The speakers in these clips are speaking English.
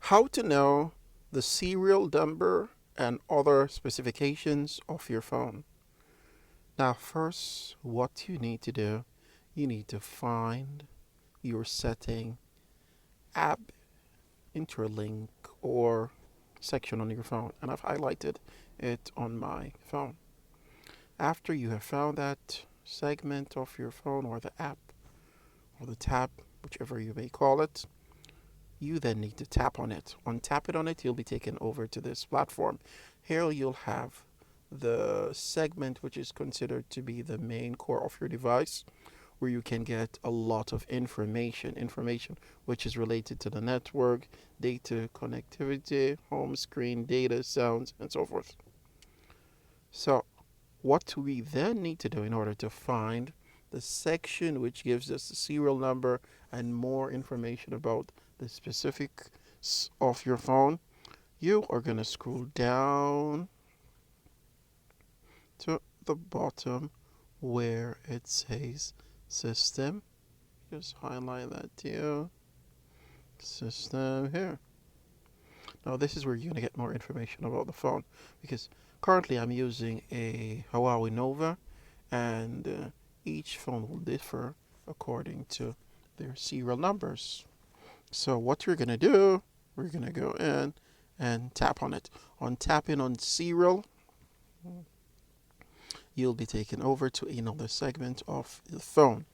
How to know the serial number and other specifications of your phone. Now, first, what you need to do, you need to find your setting app interlink or section on your phone, and I've highlighted it on my phone. After you have found that segment of your phone or the app or the tab, whichever you may call it, you then need to tap on it. On tapping on it, you'll be taken over to this platform. Here you'll have the segment which is considered to be the main core of your device, where you can get a lot of information which is related to the network, data, connectivity, home screen, data, sounds, and so forth. So what we then need to do in order to find the section which gives us the serial number and more information about the specifics of your phone, you are going to scroll down to the bottom where it says system. Just highlight that to system here. Now this is where you're going to get more information about the phone, because currently I'm using a Huawei Nova, and each phone will differ according to their serial numbers. So what we're going to do, we're going to go in and tap on it. On tapping on serial, you'll be taken over to another segment of the phone.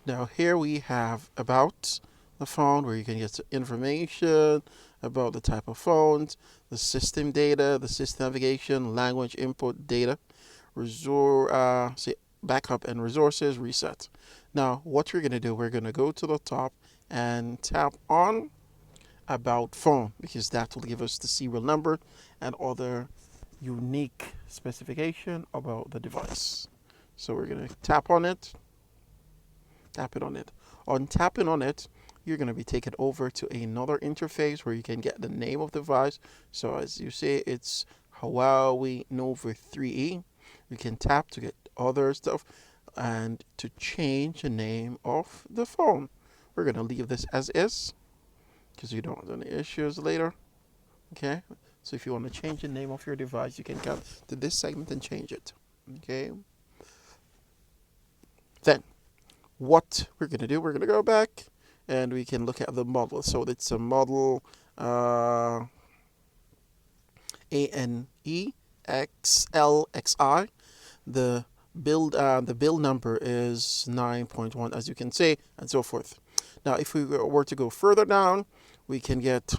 Now here we have about the phone, where you can get information about the type of phones, the system data, the system navigation, language input data, backup and resources reset. Now what we're going to do, we're going to go to the top and tap on about phone, because that will give us the serial number and other unique specification about the device. So we're going to tap on it, tap it on it. On tapping on it, you're going to be taken over to another interface where you can get the name of the device. So as you see, it's Huawei Nova 3E. You can tap to get other stuff and to change the name of the phone. We're going to leave this as is because you don't want any issues later. Okay, so if you want to change the name of your device, you can come to this segment and change it. Okay, then what we're going to do, we're going to go back and we can look at the model. So it's a model ANEXLXI. The build number is 9.1, as you can see, and so forth. Now if we were to go further down, we can get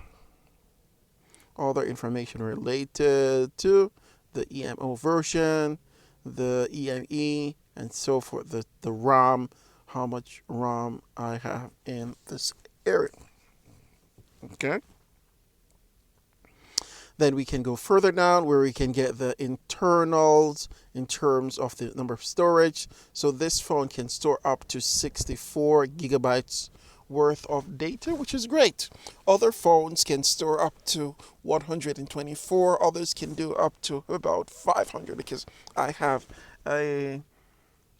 other information related to the EMO version, the EME, and so forth, the RAM, how much RAM I have in this area. Okay. Then we can go further down where we can get the internals in terms of the number of storage. So this phone can store up to 64 gigabytes worth of data, which is great. Other phones can store up to 124. Others can do up to about 500, because I have a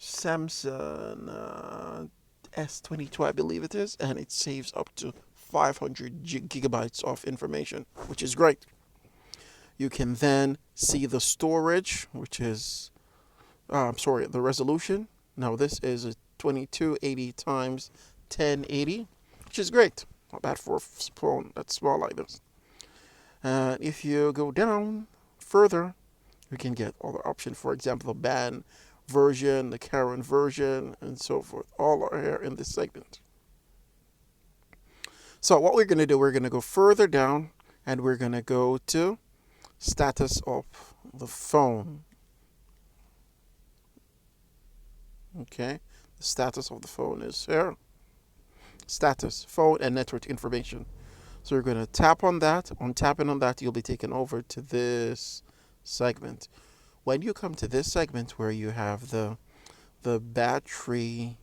Samsung S22, I believe it is, and it saves up to 500 gigabytes of information, which is great. You can then see the storage, which is, the resolution. Now this is a 2280 times 1080, which is great. Not bad for a phone that's small like this. And if you go down further, you can get other options. For example, the band version, the current version, and so forth. All are here in this segment. So what we're going to do, we're going to go further down and we're going to go to status of the phone. Okay, the status of the phone is here. Status, phone and network information. So we're going to tap on that. On tapping on that, you'll be taken over to this segment. When you come to this segment where you have the battery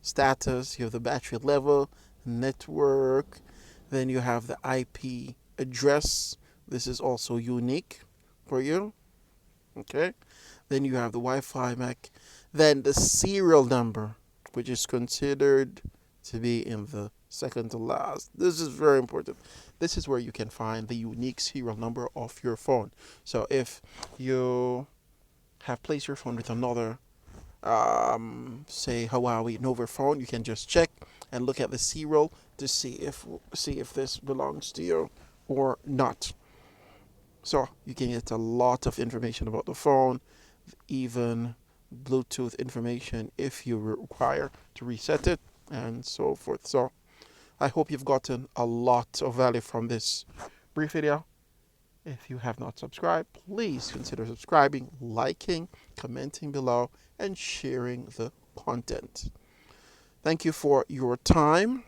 status, you have the battery level, network, then you have the IP address. This is also unique for you. Okay. Then you have the Wi-Fi MAC. Then the serial number, which is considered to be in the second to last. This is very important. This is where you can find the unique serial number of your phone. So if you have placed your phone with another, say Huawei Nova phone, you can just check and look at the serial to see if this belongs to you or not. So you can get a lot of information about the phone, even Bluetooth information if you require to reset it, and so forth. So I hope you've gotten a lot of value from this brief video. If you have not subscribed, please consider subscribing, liking, commenting below, and sharing the content. Thank you for your time,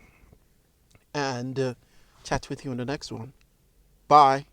and chat with you in the next one. Bye.